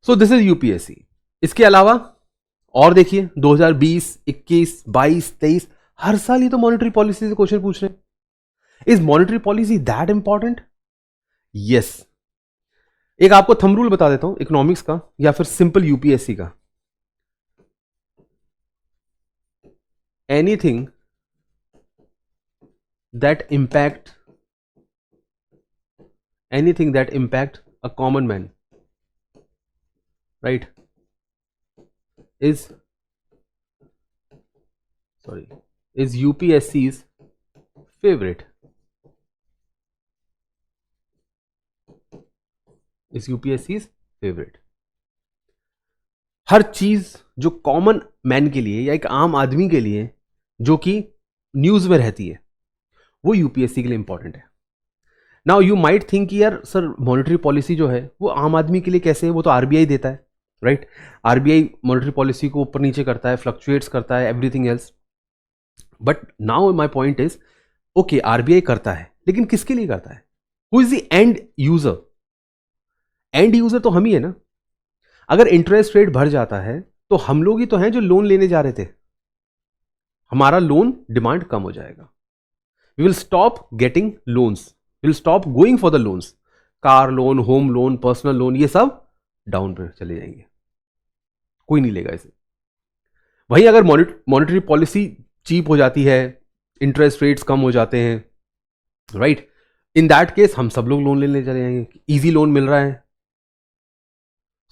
So this is UPSC. इसके अलावा और देखिए 2020, 21, 22, 23 हर साल ये तो मॉनेटरी पॉलिसी से क्वेश्चन पूछ रहे हैं। Is monetary policy that important? Yes. एक आपको थंब रूल बता देता हूं इकोनॉमिक्स का या फिर सिंपल यूपीएससी का। Anything that impact a common man, right, is UPSC's favorite. हर चीज जो कॉमन मैन के लिए या एक आम आदमी के लिए जो कि न्यूज में रहती है वो यूपीएससी के लिए इंपॉर्टेंट है। नाउ यू माइट थिंक कि यार सर मॉनेटरी पॉलिसी जो है वो आम आदमी के लिए कैसे है, वो तो आरबीआई देता है, राइट। आरबीआई मॉनेटरी पॉलिसी को ऊपर नीचे करता है, फ्लक्चुएट्स करता है, everything else. But now my point is okay RBI करता है लेकिन किसके लिए करता है? Who is the end user? And user तो हम ही है ना। अगर इंटरेस्ट रेट बढ़ जाता है तो हम लोग ही तो हैं जो लोन लेने जा रहे थे, हमारा लोन डिमांड कम हो जाएगा। We will stop getting loans, will stop going for the loans. Car loan, home loan, personal loan, ये सब डाउन पे चले जाएंगे, कोई नहीं लेगा इसे। वहीं अगर मॉनेटरी पॉलिसी चीप हो जाती है, इंटरेस्ट रेट्स कम हो जाते हैं, राइट, इन दैट केस हम सब लोग लोन लेने चले जाएंगे, इजी लोन मिल रहा है।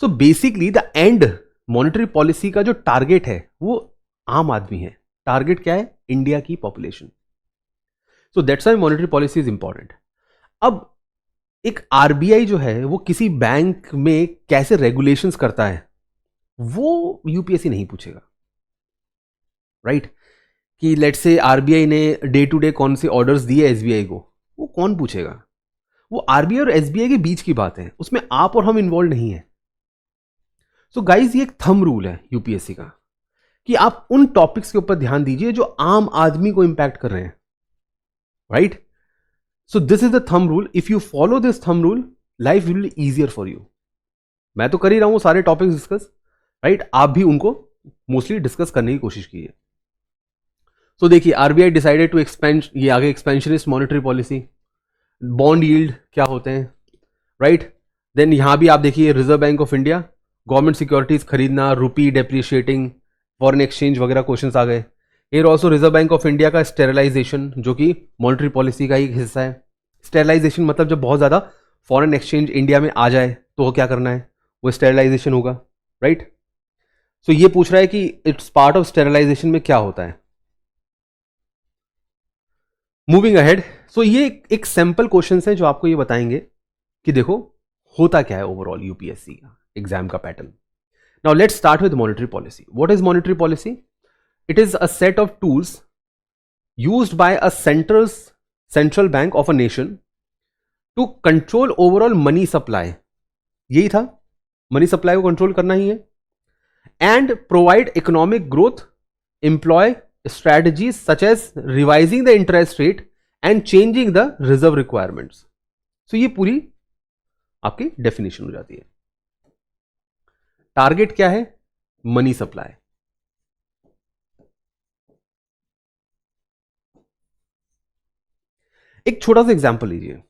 So basically the end monetary policy का जो टारगेट है वो आम आदमी है। टारगेट क्या है? इंडिया की population. So that's why monetary policy is important. अब एक आरबीआई जो है वो किसी बैंक में कैसे रेगुलेशंस करता है वो यूपीएससी नहीं पूछेगा, राइट। कि लेट्स से आरबीआई ने डे टू डे कौन से ऑर्डर्स दिए एसबीआई को, वो कौन पूछेगा? वो आरबीआई और एसबीआई के बीच की बात है, उसमें आप और हम इन्वॉल्व नहीं है। सो गाइज ये एक थंब रूल है यूपीएससी का कि आप उन टॉपिक्स के ऊपर ध्यान दीजिए जो आम आदमी को इंपैक्ट कर रहे हैं, right. So this is the thumb rule. If you follow this thumb rule life will be easier for you. मैं तो कर ही रहा हूं सारे टॉपिक्स डिस्कस, राइट। आप भी उनको मोस्टली डिस्कस करने की कोशिश कीजिए। सो देखिए आरबीआई डिसाइडेड टू एक्सपेंड, ये आगे expansionist monetary policy. Bond yield क्या होते हैं, राइट। देन यहां भी आप देखिए reserve bank of India, government securities खरीदना, रुपी डेप्रिशिएटिंग, फॉरेन एक्सचेंज वगैरह क्वेश्चंस आ गए। Air also reserve bank of India का स्टेरलाइजेशन जो कि मॉनेटरी पॉलिसी का एक हिस्सा है। स्टेरलाइजेशन मतलब जब बहुत ज़्यादा फॉरेन एक्सचेंज इंडिया में आ जाए तो वो क्या करना है, वो स्टेरलाइजेशन होगा, राइट। सो ये पूछ रहा है कि इट्स पार्ट ऑफ स्टेरलाइजेशन में क्या होता है। मूविंग अहेड, सो ये एक सैंपल क्वेश्चन है जो आपको ये बताएंगे कि देखो होता क्या है ओवरऑल यूपीएससी का एग्जाम का pattern. Now let's start with monetary policy. What is monetary policy? It is a set of tools used by a central bank of a nation to control overall money supply. यही था, money supply को control करना ही है। And provide economic growth, employ strategies such as revising the interest rate and changing the reserve requirements. So ये पूरी आपकी definition हो जाती है। टारगेट क्या है? Money supply. एक छोटा सा एग्जांपल लीजिए।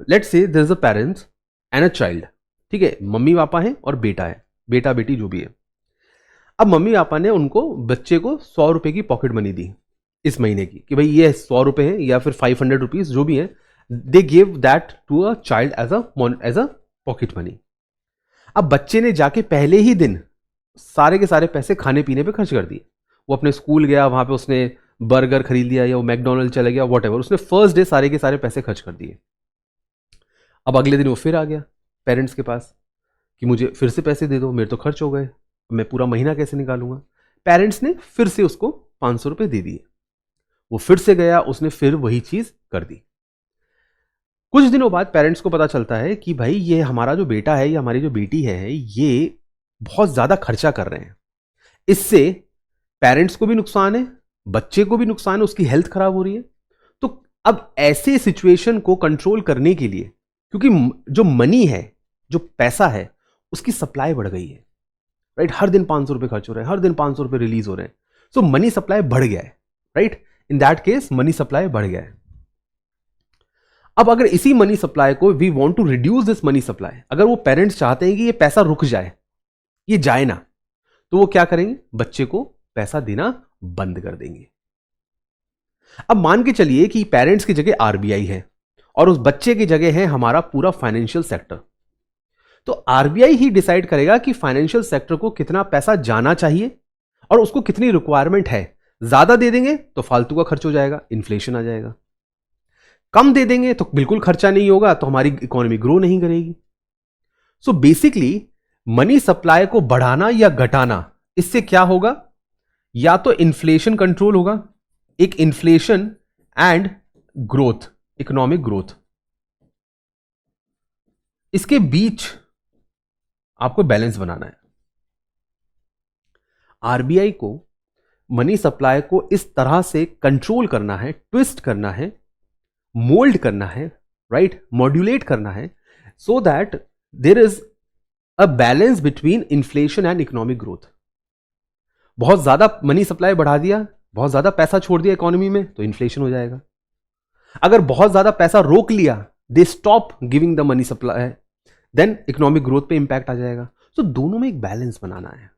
Let's say there is a parents and a child, ठीक है, मम्मी पापा हैं और बेटा है, बेटा बेटी जो भी है। अब मम्मी पापा ने उनको बच्चे को 100 रुपए की पॉकेट मनी दी इस महीने की कि भाई ये 100 रुपए हैं या फिर 500 रुपीज जो भी है, they give that to a child as a pocket money. अब बच्चे ने जाके पहले ही दिन सारे के सारे पैसे खाने पीने पे खर्च कर दिए। वो अपने स्कूल गया, वहां पे उसने बर्गर खरीद लिया या वो मैकडोनल्ड चला गया, वॉटेवर, उसने फर्स्ट डे सारे के सारे पैसे खर्च कर दिए। अब अगले दिन वो फिर आ गया पेरेंट्स के पास कि मुझे फिर से पैसे दे दो, मेरे तो खर्च हो गए, मैं पूरा महीना कैसे निकालूंगा। पेरेंट्स ने फिर से उसको 500 रुपये दे दिए। वो फिर से गया, उसने फिर वही चीज कर दी। कुछ दिनों बाद पेरेंट्स को पता चलता है कि भाई ये हमारा जो बेटा है या हमारी जो बेटी है ये बहुत ज्यादा खर्चा कर रहे हैं, इससे पेरेंट्स को भी नुकसान है, बच्चे को भी नुकसान है, उसकी हेल्थ खराब हो रही है। तो अब ऐसे सिचुएशन को कंट्रोल करने के लिए, क्योंकि जो मनी है, जो पैसा है, उसकी सप्लाई बढ़ गई है, राइट। हर दिन 500 रुपये खर्च हो रहे हैं, हर दिन 500 रुपये रिलीज हो रहे हैं, सो मनी सप्लाई बढ़ गया है, right. In that case money supply बढ़ गया है। अब अगर इसी मनी सप्लाई को we want to reduce this money supply, अगर वो पेरेंट्स चाहते हैं कि ये पैसा रुक जाए, ये जाए ना, तो वो क्या करेंगे, बच्चे को पैसा देना बंद कर देंगे। अब मान के चलिए कि पेरेंट्स की जगह आरबीआई है और उस बच्चे की जगह है हमारा पूरा फाइनेंशियल सेक्टर, तो आरबीआई ही डिसाइड करेगा कि फाइनेंशियल सेक्टर को कितना पैसा जाना चाहिए और उसको कितनी रिक्वायरमेंट है। ज्यादा दे देंगे तो फालतू का खर्च हो जाएगा, इन्फ्लेशन आ जाएगा। कम दे देंगे तो बिल्कुल खर्चा नहीं होगा, तो हमारी इकोनॉमी ग्रो नहीं करेगी। सो बेसिकली मनी सप्लाई को बढ़ाना या घटाना, इससे क्या होगा, या तो इन्फ्लेशन कंट्रोल होगा, एक inflation and growth, economic growth, इसके बीच आपको बैलेंस बनाना है। आरबीआई को मनी सप्लाई को इस तरह से कंट्रोल करना है, ट्विस्ट करना है, मोल्ड करना है, राइट, मॉड्यूलेट करना है, so that there is a balance between inflation and economic growth. बहुत ज्यादा मनी सप्लाई बढ़ा दिया, बहुत ज्यादा पैसा छोड़ दिया इकोनॉमी में, तो इन्फ्लेशन हो जाएगा। अगर बहुत ज्यादा पैसा रोक लिया, they stop giving the money supply, then economic growth पे इंपैक्ट आ जाएगा। तो दोनों में एक बैलेंस बनाना है,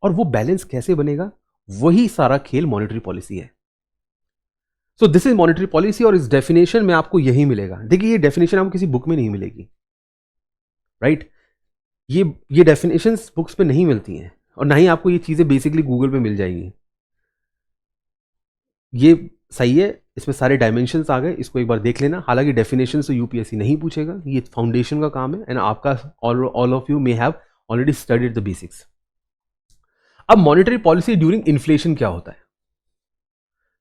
और वो बैलेंस कैसे बनेगा, वही सारा खेल मॉनेटरी पॉलिसी है। सो दिस इज मॉनेटरी पॉलिसी, और इस डेफिनेशन में आपको यही मिलेगा। देखिए, ये डेफिनेशन आपको किसी बुक में नहीं मिलेगी, राइट। ये डेफिनेशंस बुक्स पे नहीं मिलती हैं, और ना ही आपको ये चीजें बेसिकली गूगल पे मिल जाएंगी। ये सही है, इसमें सारे डायमेंशंस आ गए, इसको एक बार देख लेना। हालांकि डेफिनेशन तो यूपीएससी नहीं पूछेगा, ये फाउंडेशन का काम है, एंड आपका all of you may have already studied the basics. अब मॉनेटरी पॉलिसी ड्यूरिंग इन्फ्लेशन क्या होता है,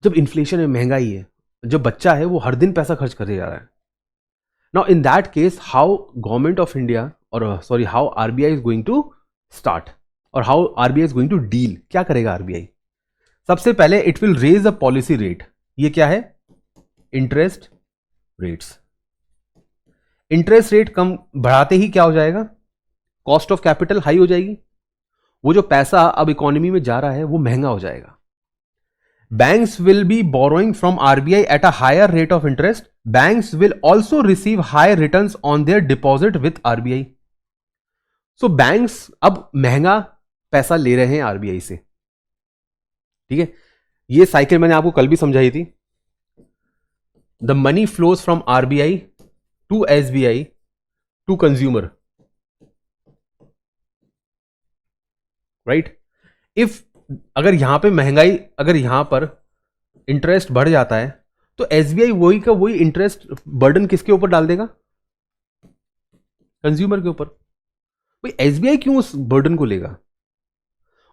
जब इन्फ्लेशन है, महंगाई है, जब बच्चा है वो हर दिन पैसा खर्च करते जा रहा है। Now in that case how government of India, और sorry how RBI is going to start, और how RBI is going to deal, क्या करेगा आरबीआई। सबसे पहले it will raise a policy rate. ये क्या है, इंटरेस्ट रेट्स। इंटरेस्ट रेट कम बढ़ाते ही क्या हो जाएगा, कॉस्ट ऑफ कैपिटल हाई हो जाएगी, वो जो पैसा अब इकोनॉमी में जा रहा है वो महंगा हो जाएगा। Banks will be borrowing from RBI at a higher rate of interest, banks will also receive higher returns on their deposit with RBI. So banks अब महंगा पैसा ले रहे हैं आरबीआई से, ठीक है। ये साइकिल मैंने आपको कल भी समझाई थी। The money flows from RBI to SBI to consumer, right. If अगर यहां पे महंगाई, अगर यहां पर इंटरेस्ट बढ़ जाता है, तो एसबीआई वही का वही इंटरेस्ट बर्डन किसके ऊपर डाल देगा, कंज्यूमर के ऊपर। भाई एसबीआई क्यों उस बर्डन को लेगा,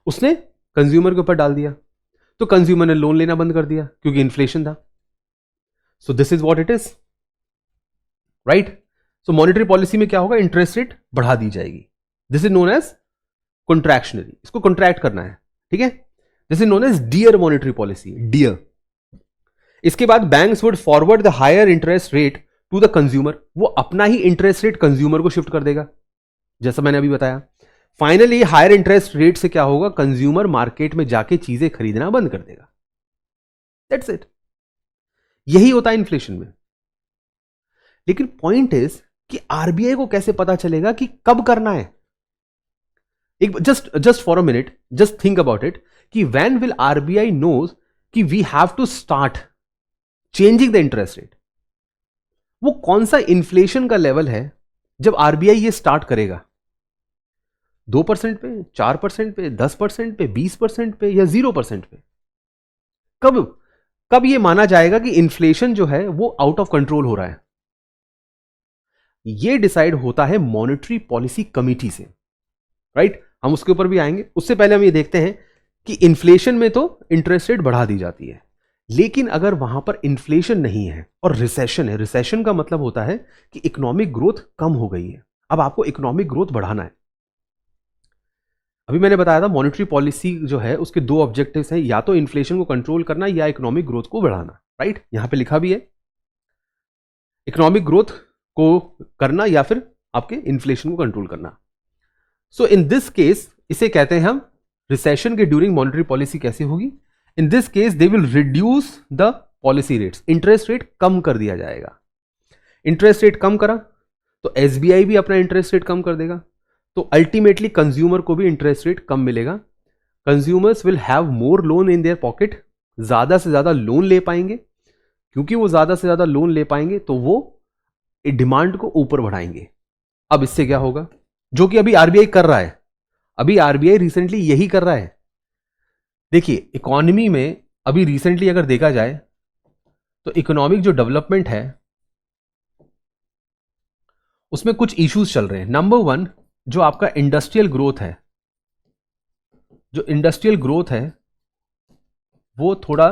उसने कंज्यूमर के ऊपर डाल दिया, तो कंज्यूमर ने लोन लेना बंद कर दिया क्योंकि इन्फ्लेशन था। So this is what it is, right. So monetary policy में क्या होगा, इंटरेस्ट रेट बढ़ा दी जाएगी। This is known as contractionary, इसको कॉन्ट्रैक्ट करना है, ठीक है। This is known as dear monetary policy, dear. इसके बाद banks would forward the higher interest rate to the consumer, वो अपना ही इंटरेस्ट रेट कंज्यूमर को शिफ्ट कर देगा, जैसा मैंने अभी बताया। फाइनली हायर इंटरेस्ट रेट से क्या होगा, कंज्यूमर मार्केट में जाके चीजें खरीदना बंद कर देगा। दैट्स इट, यही होता है इन्फ्लेशन में। लेकिन पॉइंट इज कि आरबीआई को कैसे पता चलेगा कि कब करना है। एक just for a minute, just think about it कि व्हेन विल आरबीआई नोज कि we have to start changing the interest rate. वो कौन सा इन्फ्लेशन का लेवल है जब आरबीआई ये स्टार्ट करेगा, 2% पे, 4% पे, 10% पे, 20% पे, या 0% पे। कब ये माना जाएगा कि इन्फ्लेशन जो है वो आउट ऑफ कंट्रोल हो रहा है। ये डिसाइड होता है मॉनेटरी पॉलिसी कमिटी से, राइट। हम उसके ऊपर भी आएंगे, उससे पहले हम ये देखते हैं कि इन्फ्लेशन में तो इंटरेस्ट रेट बढ़ा दी जाती है, लेकिन अगर वहां पर इन्फ्लेशन नहीं है और रिसेशन है, रिसेशन का मतलब होता है कि इकोनॉमिक ग्रोथ कम हो गई है, अब आपको इकोनॉमिक ग्रोथ बढ़ाना है। अभी मैंने बताया था मॉनेटरी पॉलिसी जो है उसके दो ऑब्जेक्टिव्स हैं, या तो इन्फ्लेशन को कंट्रोल करना या इकोनॉमिक ग्रोथ को बढ़ाना, राइट। यहां पे लिखा भी है इकोनॉमिक ग्रोथ को करना या फिर आपके इन्फ्लेशन को कंट्रोल करना। सो इन दिस केस इसे कहते हैं हम रिसेशन के ड्यूरिंग मॉनेटरी पॉलिसी कैसे होगी? In this case they will reduce the policy rates, interest rate कम कर दिया जाएगा। इंटरेस्ट रेट कम करा तो एसबीआई भी अपना इंटरेस्ट रेट कम कर देगा, तो अल्टीमेटली कंज्यूमर को भी इंटरेस्ट रेट कम मिलेगा। Consumers will have more loan in their pocket, ज्यादा से ज्यादा लोन ले पाएंगे, क्योंकि वो ज्यादा से ज्यादा लोन ले पाएंगे तो वो डिमांड को ऊपर बढ़ाएंगे। अब इससे क्या होगा, जो कि अभी आरबीआई कर रहा है, अभी आरबीआई रिसेंटली यही कर रहा है। देखिए इकोनॉमी में अभी रिसेंटली अगर देखा जाए तो इकोनॉमिक जो डेवलपमेंट है उसमें कुछ इश्यूज चल रहे हैं। नंबर वन, जो आपका इंडस्ट्रियल ग्रोथ है, जो इंडस्ट्रियल ग्रोथ है वो थोड़ा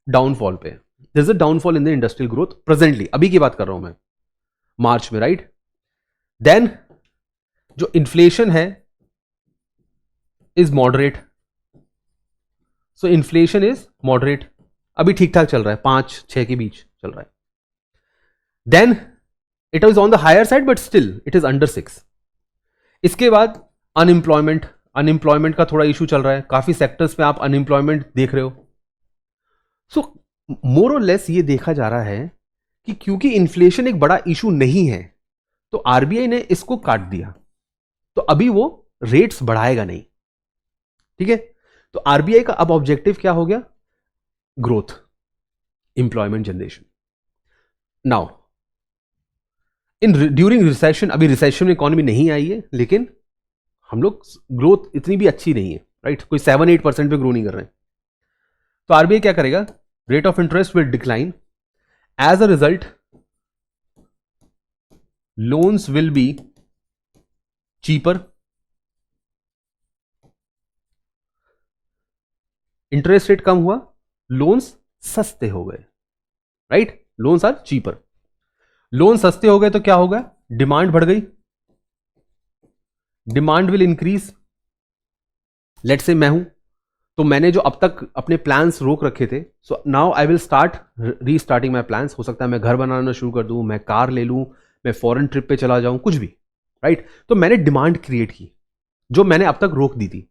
डाउनफॉल पे, there is a downfall in the industrial growth presently, अभी की बात कर रहा हूं मैं, मार्च में, राइट। देन जो इन्फ्लेशन है is moderate, so inflation is moderate, अभी ठीक ठाक चल रहा है, 5-6 के बीच चल रहा है। Then it is on the higher side but still it is under 6। इसके बाद अनएम्प्लॉयमेंट, अनएम्प्लॉयमेंट का थोड़ा इशू चल रहा है, काफी सेक्टर्स में आप अनएम्प्लॉयमेंट देख रहे हो। सो मोर और लेस ये देखा जा रहा है कि क्योंकि इन्फ्लेशन एक बड़ा इशू नहीं है तो आरबीआई ने इसको काट दिया, तो अभी वो रेट्स बढ़ाएगा नहीं, ठीक है। तो आरबीआई का अब ऑब्जेक्टिव क्या हो गया? Growth, employment generation. Now in during recession, अभी रिसेशन में इकोनॉमी नहीं आई है लेकिन हम लोग ग्रोथ इतनी भी अच्छी नहीं है, राइट, कोई 7-8% पे ग्रो नहीं कर रहे हैं। तो आरबीआई क्या करेगा? Rate of interest will decline, as a result loans will be cheaper, interest rate कम हुआ, लोन्स सस्ते हो गए, right, loans are cheaper. Loan सस्ते हो गए तो क्या होगा? डिमांड बढ़ गई, demand will increase. Let's say मैं हूं तो मैंने जो अब तक अपने प्लान्स रोक रखे थे, so now I will start restarting my plans. हो सकता है मैं घर बनाना शुरू कर दूं, मैं कार ले लूं, मैं फॉरेन ट्रिप पे चला जाऊं, कुछ भी, राइट। तो मैंने डिमांड क्रिएट की जो मैंने अब तक रोक दी थी।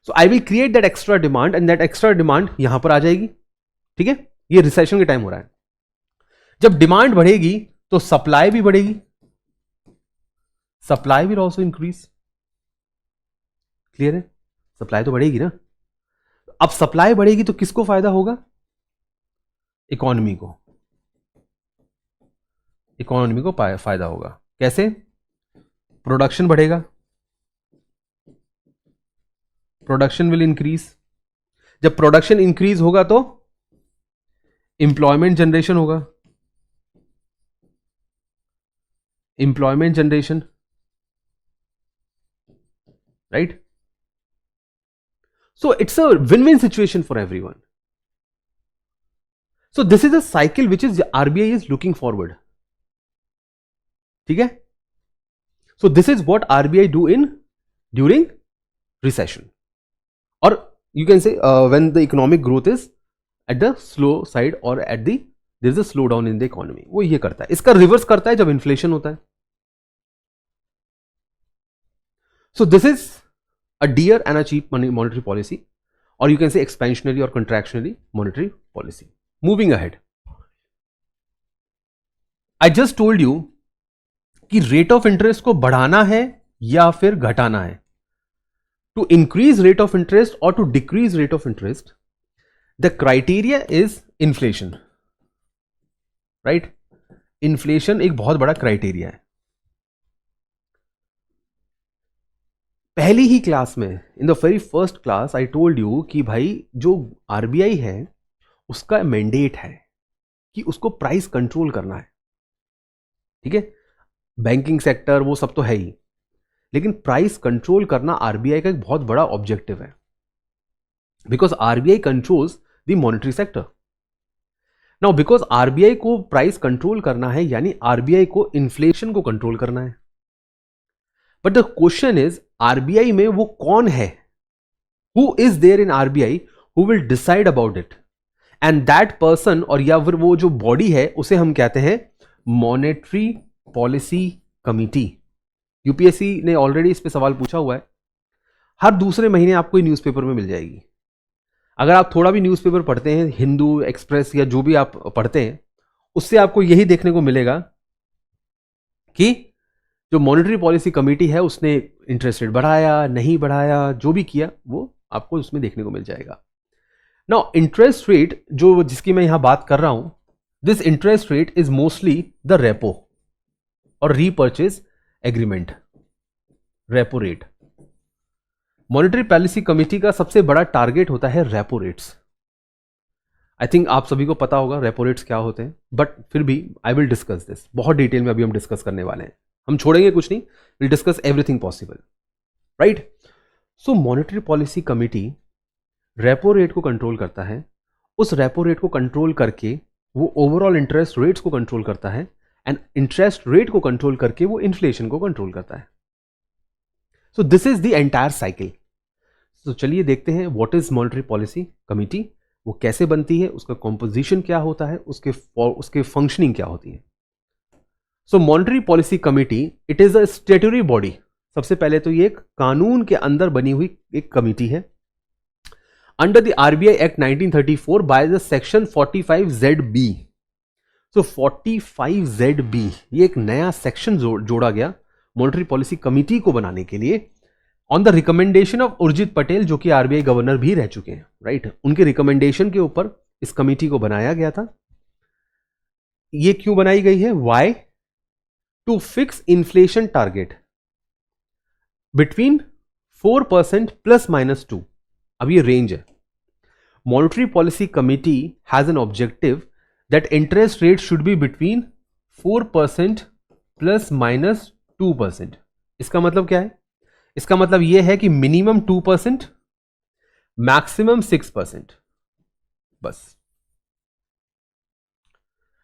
So I will create that extra demand and that extra demand यहां पर आ जाएगी, ठीक है। ये रिसेशन के टाइम हो रहा है। जब डिमांड बढ़ेगी तो सप्लाई भी बढ़ेगी, supply will also increase. Clear है? सप्लाई तो बढ़ेगी ना। अब सप्लाई बढ़ेगी तो किसको फायदा होगा? इकोनॉमी को, इकोनॉमी को फायदा होगा। कैसे? प्रोडक्शन बढ़ेगा, प्रोडक्शन विल इंक्रीज। जब प्रोडक्शन इंक्रीज होगा तो एम्प्लॉयमेंट जनरेशन होगा, employment generation, right. So it's a win-win situation for everyone. So this is a cycle which is RBI is looking forward. ठीक है? So this is what RBI do in during recession, or you can say when the economic growth is at the slow side or at the there is a slowdown in the economy. वो ये करता है। इसका reverse करता है जब inflation होता है। So this is a dear and a cheap monetary policy, or you can say expansionary or contractionary monetary policy. Moving ahead, I just told you कि rate of interest को बढ़ाना है या फिर घटाना है। To increase rate of interest or to decrease rate of interest, the criteria is inflation, right? Inflation एक बहुत बड़ा criteria है। पहली ही क्लास में, in the very first class, I told you कि भाई जो आरबीआई है उसका मैंडेट है कि उसको प्राइस कंट्रोल करना है, ठीक है। बैंकिंग सेक्टर वो सब तो है ही, लेकिन प्राइस कंट्रोल करना आरबीआई का एक बहुत बड़ा ऑब्जेक्टिव है, because RBI controls the monetary sector. Now because RBI को प्राइस कंट्रोल करना है, यानी आरबीआई को इन्फ्लेशन को कंट्रोल करना है। But the question is, RBI में वो कौन है? Who is there in RBI who will decide about it? And that person, और या फिर वो जो बॉडी है, उसे हम कहते हैं मॉनेटरी पॉलिसी कमिटी। यूपीएससी ने ऑलरेडी इस पे सवाल पूछा हुआ है। हर दूसरे महीने आपको न्यूज़पेपर में मिल जाएगी। अगर आप थोड़ा भी न्यूज़पेपर पढ़ते हैं, हिंदू, एक्सप्रेस या जो भी आप पढ़ते हैं, उससे आपको यही देखने को मिलेगा कि जो मॉनेटरी पॉलिसी कमेटी है उसने इंटरेस्ट रेट बढ़ाया, नहीं बढ़ाया, जो भी किया वो आपको उसमें देखने को मिल जाएगा। नाउ इंटरेस्ट रेट जो जिसकी मैं यहां बात कर रहा हूं, this interest rate is mostly the repo और repurchase agreement. Repo rate monetary policy committee का सबसे बड़ा टारगेट होता है रेपो रेट्स। आई थिंक आप सभी को पता होगा रेपो रेट्स क्या होते हैं, बट फिर भी आई विल डिस्कस दिस बहुत डिटेल में। अभी हम डिस्कस करने वाले हैं, हम छोड़ेंगे कुछ नहीं, will discuss everything possible, right. So monetary policy committee repo rate को कंट्रोल करता है। उस रेपो रेट को कंट्रोल करके वो ओवरऑल इंटरेस्ट रेट्स को कंट्रोल करता है, एंड इंटरेस्ट रेट को कंट्रोल करके वो इन्फ्लेशन को कंट्रोल करता है। सो this is the entire cycle. तो चलिए देखते हैं what is monetary policy committee, वो कैसे बनती है, उसका कॉम्पोजिशन क्या होता है, उसके फंक्शनिंग क्या होती है। So monetary policy committee it is a statutory body. सबसे पहले तो ये एक कानून के अंदर बनी हुई एक कमेटी है, under the RBI act 1934 by the section 45ZB। So 45ZB ये एक नया सेक्शन जोड़ा गया मॉनेटरी पॉलिसी कमेटी को बनाने के लिए, on the recommendation of Urjit Patel, जो कि आरबीआई गवर्नर भी रह चुके हैं, राइट। उनके रिकमेंडेशन के ऊपर इस कमेटी को बनाया गया था। ये क्यों बनाई गई है? Why? To fix inflation target between 4% ±2। अब ये रेंज है। Monetary policy committee has an objective that interest rate should be between 4% ±2%। इसका मतलब क्या है? इसका मतलब यह है कि मिनिमम 2%, मैक्सिमम 6%। बस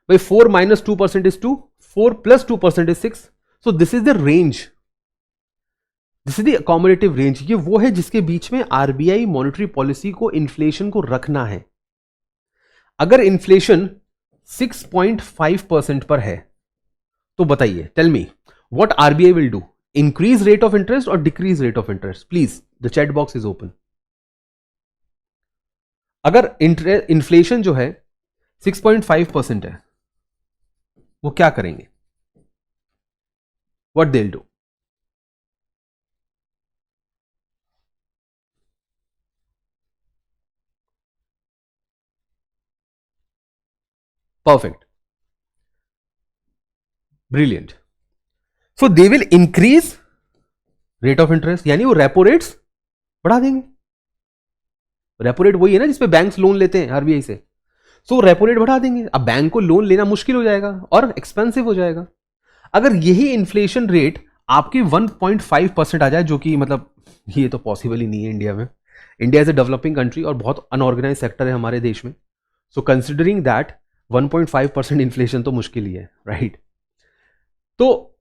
भाई 4 - 2% is 2, 4 + 2% is 6। So this is the range, this is the accommodative range. ये वो है जिसके बीच में आरबीआई मॉनेटरी पॉलिसी को इन्फ्लेशन को रखना है। अगर इन्फ्लेशन 6.5% पर है तो बताइए, tell me what RBI will do, increase rate of interest और decrease rate of interest? Please the chat box is open. अगर इन्फ्लेशन जो है 6.5% है, वो क्या करेंगे? What they will do? Perfect, brilliant. So they will increase rate of interest, यानी वो रेपो रेट्स बढ़ा देंगे। रेपो रेट वही है ना जिसपे बैंक्स लोन लेते हैं आरबीआई से। सो रेपो रेट बढ़ा देंगे। अब बैंक को लोन लेना मुश्किल हो जाएगा और एक्सपेंसिव हो जाएगा। अगर यही इन्फ्लेशन रेट आपकी 1.5% आ जाए, जो कि मतलब ये तो पॉसिबल ही नहीं है इंडिया में। India is a developing country और बहुत अनऑर्गेनाइज सेक्टर है हमारे देश में। सो कंसिडरिंग दैट 1.5% इन्फ्लेशन तो मुश्किल ही है, राइट। तो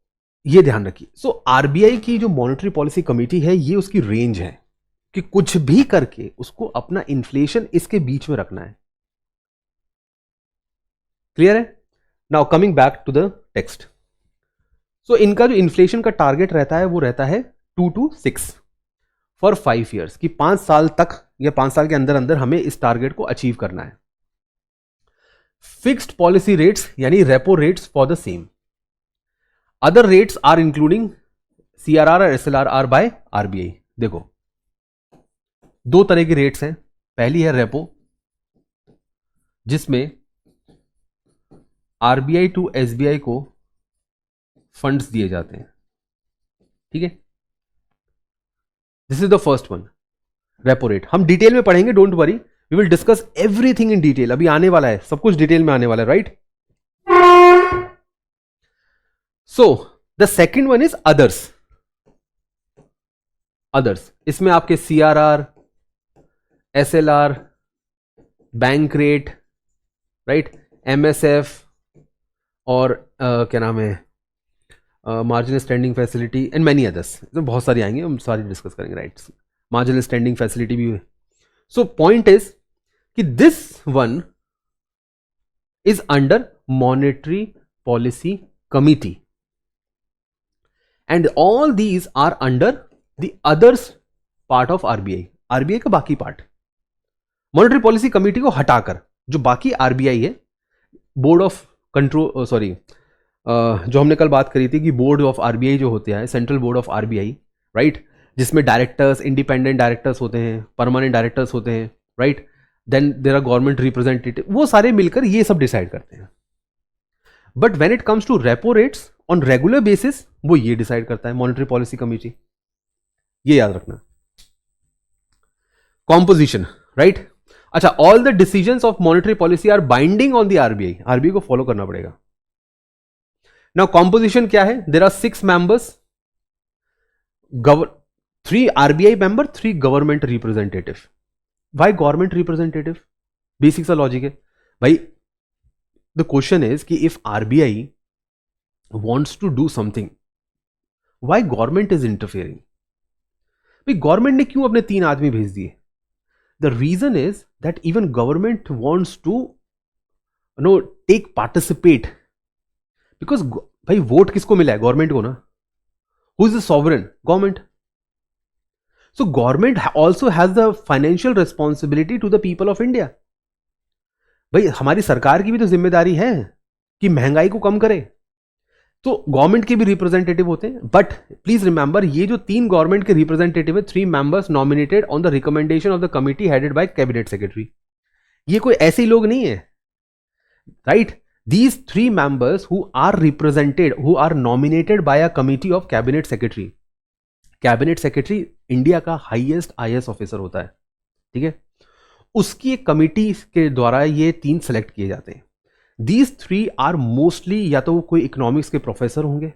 ये ध्यान रखिए। सो आरबीआई की जो मॉनेटरी पॉलिसी कमेटी है, ये उसकी रेंज है कि कुछ भी करके उसको अपना इन्फ्लेशन इसके बीच में रखना है। क्लियर है? Now coming back to the text. So इनका जो इन्फ्लेशन का टारगेट रहता है वो रहता है 2 to 6 फॉर 5 ईयर्स, कि 5 साल तक या 5 साल के अंदर अंदर हमें इस टारगेट को अचीव करना है। फिक्स्ड पॉलिसी रेट्स यानी repo rates for the same. Other rates are including CRR और एसएलआर आर बाय आरबीआई। देखो दो तरह की रेट्स हैं। पहली है रेपो, जिसमें आरबीआई टू एसबीआई को फंड्स दिए जाते हैं, ठीक है। This is the first one, repo rate. हम डिटेल में पढ़ेंगे, don't worry, we will discuss everything in detail. अभी आने वाला है, सब कुछ डिटेल में आने वाला है, right. So the second one is others. Others इसमें आपके CRR, SLR, bank rate, right, MSF और क्या नाम है, marginal standing facility and many others. बहुत सारी आएंगे, हम सारी डिस्कस करेंगे, राइट। मार्जिनल स्टैंडिंग फैसिलिटी भी है। सो पॉइंट इज कि this one is under monetary policy committee and all these are under the others part of RBI, RBI का बाकी पार्ट। मॉनेटरी पॉलिसी कमेटी को हटाकर जो बाकी आरबीआई है, बोर्ड ऑफ कंट्रोल, सॉरी, जो हमने कल बात करी थी कि बोर्ड ऑफ आरबीआई जो होता है, central board of RBI, right, जिसमें डायरेक्टर्स, इंडिपेंडेंट डायरेक्टर्स होते हैं, परमानेंट डायरेक्टर्स होते हैं, right, then there are government representative, वो सारे मिलकर ये सब डिसाइड करते हैं। But when it comes to repo rates on regular basis, वो ये डिसाइड करता है मॉनेटरी पॉलिसी कमेटी। ये याद रखना। कॉम्पोजिशन, राइट, अच्छा, all the decisions of monetary policy are binding on the RBI, RBI को फॉलो करना पड़ेगा। नाउ कॉम्पोजिशन क्या है? There are 6 members, 3 RBI member, 3 government representative. Why government representative? Basic सा लॉजिक है भाई। द क्वेश्चन इज कि if RBI wants to do something, why government is interfering? भाई गवर्नमेंट ने क्यों अपने 3 आदमी भेज दिए? The reason is that even government wants to take participate, because भाई वोट किसको मिला है? गवर्नमेंट को ना। Who is the sovereign? Government. So government also has the financial responsibility to the people of India. भाई हमारी सरकार की भी तो जिम्मेदारी है कि महंगाई को कम करे, तो गवर्नमेंट के भी रिप्रेजेंटेटिव होते हैं। बट प्लीज रिमेंबर, ये जो 3 गवर्नमेंट के रिप्रेजेंटेटिव है, 3 members nominated on the recommendation of the committee headed by cabinet secretary. ये कोई ऐसे ही लोग नहीं है, right. These 3 members who are represented, who are nominated by a committee of cabinet secretary. Cabinet secretary India का highest IAS officer होता है, ठीक है। उसकी एक कमिटी के द्वारा ये 3 सेलेक्ट किए जाते हैं। These 3 आर मोस्टली या तो कोई इकोनॉमिक्स के प्रोफेसर होंगे,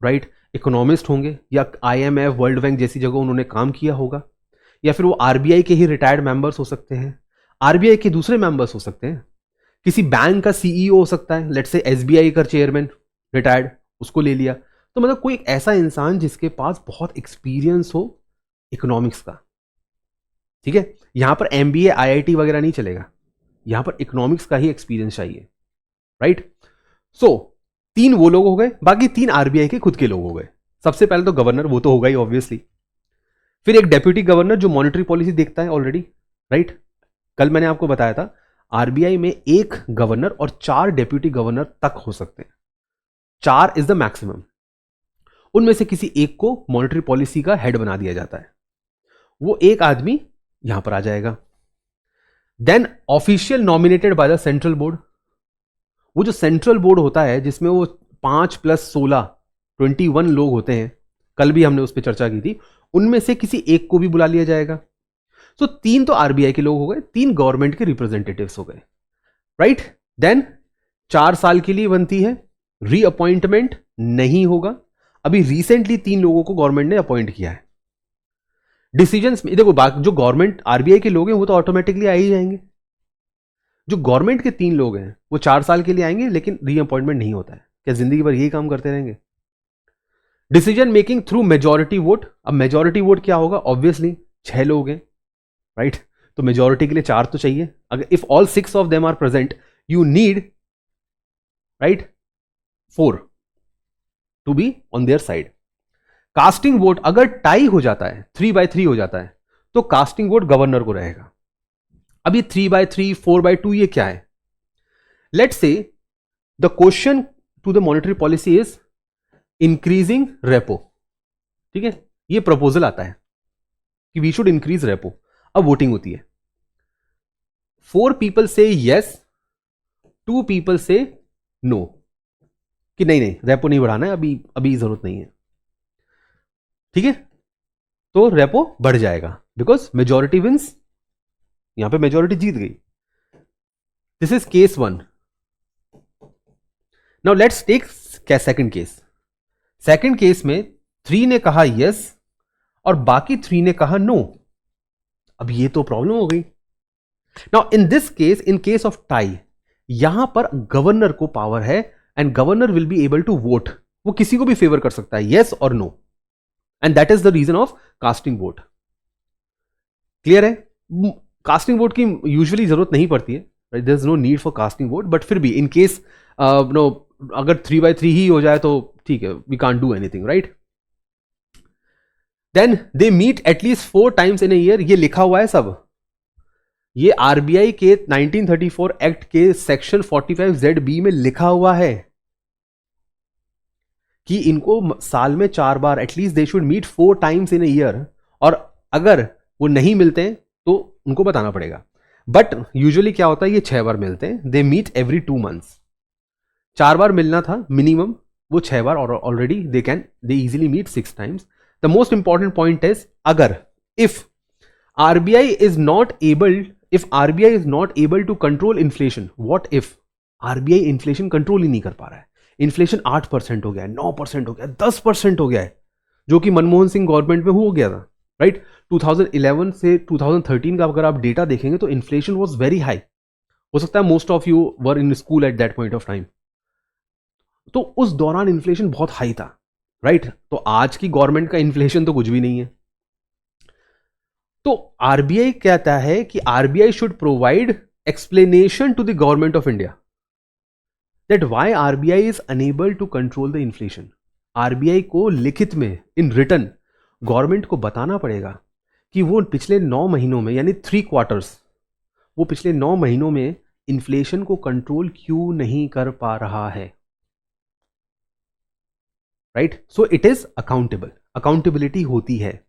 राइट, इकोनॉमिस्ट होंगे, या IMF, वर्ल्ड बैंक जैसी जगह उन्होंने काम किया होगा, या फिर वो आरबीआई के ही रिटायर्ड मेंबर्स हो सकते हैं, आरबीआई के दूसरे मेंबर्स हो सकते हैं, किसी बैंक का सीईओ हो सकता है, लेट्स से एसबीआई का चेयरमैन रिटायर्ड, उसको ले लिया। तो मतलब कोई एक ऐसा इंसान जिसके पास बहुत एक्सपीरियंस हो इकोनॉमिक्स का, ठीक है। यहां पर MBA IIT वगैरह नहीं चलेगा, यहां पर इकोनॉमिक्स का ही एक्सपीरियंस चाहिए, राइट। सो 3 वो लोग हो गए, बाकी 3 आरबीआई के खुद के लोग हो गए। सबसे पहले तो गवर्नर, वो तो होगा ही ऑब्वियसली। फिर एक डेप्यूटी गवर्नर जो मॉनेटरी पॉलिसी देखता है ऑलरेडी, राइट। कल मैंने आपको बताया था आरबीआई में 1 गवर्नर और 4 डेप्यूटी गवर्नर तक हो सकते हैं, 4 इज द मैक्सिमम। उनमें से किसी एक को मॉनेटरी पॉलिसी का हेड बना दिया जाता है, वो एक आदमी यहां पर आ जाएगा। Then official nominated by the central board. वो जो सेंट्रल बोर्ड होता है जिसमें वो 5 + 16 21 लोग होते हैं, कल भी हमने उस पर चर्चा की थी, उनमें से किसी एक को भी बुला लिया जाएगा। सो 3 तो आरबीआई के लोग हो गए, 3 गवर्नमेंट के रिप्रेजेंटेटिव्स हो गए, राइट। देन 4 साल के लिए बनती है, रीअपॉइंटमेंट नहीं होगा। अभी रिसेंटली 3 लोगों को गवर्नमेंट ने अपॉइंट किया है। डिसीजंस में देखो, जो गवर्नमेंट आरबीआई के लोग हैं वो तो ऑटोमेटिकली आ ही जाएंगे। जो गवर्नमेंट के 3 लोग हैं वो 4 साल के लिए आएंगे, लेकिन रीअपॉइंटमेंट नहीं होता है। क्या जिंदगी भर यही काम करते रहेंगे? Decision making through majority vote. अब मेजॉरिटी वोट क्या होगा? ऑब्वियसली 6 लोग हैं, राइट। तो मेजॉरिटी के लिए 4 तो चाहिए। अगर if all 6 of them are present, you need, right, 4 to be on their side. Casting vote अगर टाई हो जाता है, 3/3 हो जाता है, तो कास्टिंग वोट गवर्नर को रहेगा। अब ये 3/3, 4/2 ये क्या है? Let's say the question to the monetary policy is increasing repo, ठीक है। ये प्रपोजल आता है कि वी शुड इंक्रीज रेपो। अब वोटिंग होती है, 4 पीपल से यस, 2 पीपल से नो, कि नहीं नहीं रेपो नहीं बढ़ाना है, अभी जरूरत नहीं है, ठीक है। तो रेपो बढ़ जाएगा बिकॉज मेजॉरिटी विंस, यहां पे मेजॉरिटी जीत गई। This is case 1। Now let's take second case. Second case में 3 ने कहा यस और बाकी 3 ने कहा नो। अब ये तो प्रॉब्लम हो गई। Now in this case, in case of tie, यहां पर गवर्नर को पावर है and governor will be able to vote. वो किसी को भी फेवर कर सकता है, यस और no, and that is the reason of casting vote. Clear है? कास्टिंग वोट की यूजुअली जरूरत नहीं पड़ती है, right, there is no need for casting vote, but फिर भी इन केस अगर 3/3 ही हो जाए तो ठीक है, we can't do anything, right. Then they meet at least 4 times in a year, ये लिखा हुआ है सब। ये आरबीआई के 1934 एक्ट के सेक्शन 45ZB में लिखा हुआ है कि इनको साल में 4 बार at least they should meet 4 times in a year, और अगर वो नहीं मिलते हैं तो उनको बताना पड़ेगा। बट यूजुअली क्या होता है, ये 6 बार मिलते हैं, दे मीट एवरी 2 मंथ्स। 4 बार मिलना था मिनिमम, वो 6 बार, और already they easily meet 6 times. The most important point is, अगर if RBI is not able to control inflation, what if RBI inflation control ही नहीं कर पा रहा है, इन्फ्लेशन 8% हो गया है, 9% हो गया है, 10% हो गया है, जो कि मनमोहन सिंह गवर्नमेंट में हो गया था, राइट। 2011 से 2013 का अगर आप डेटा देखेंगे तो इन्फ्लेशन वॉज वेरी हाई। हो सकता है most of you were in school at that point of time. तो उस दौरान इन्फ्लेशन बहुत हाई था, राइट। तो आज की गवर्नमेंट का इन्फ्लेशन तो कुछ भी नहीं है। तो आरबीआई कहता है कि RBI should provide explanation to the government of India that why RBI is unable to control the inflation. RBI को लिखित में, इन रिटन, गवर्नमेंट को बताना पड़ेगा कि वो पिछले 9 महीनों में, यानी 3 क्वार्टर्स, वो पिछले 9 महीनों में इन्फ्लेशन को कंट्रोल क्यों नहीं कर पा रहा है, right. So it is accountable, accountability होती है।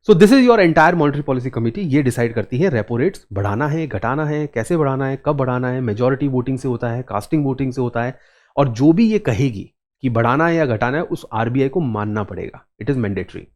सो this is your entire monetary policy committee. ये डिसाइड करती है रेपो रेट्स बढ़ाना है, घटाना है, कैसे बढ़ाना है, कब बढ़ाना है, मेजॉरिटी वोटिंग से होता है, कास्टिंग वोटिंग से होता है, और जो भी ये कहेगी कि बढ़ाना है या घटाना है, उस आरबीआई को मानना पड़ेगा, इट इज मैंडेटरी।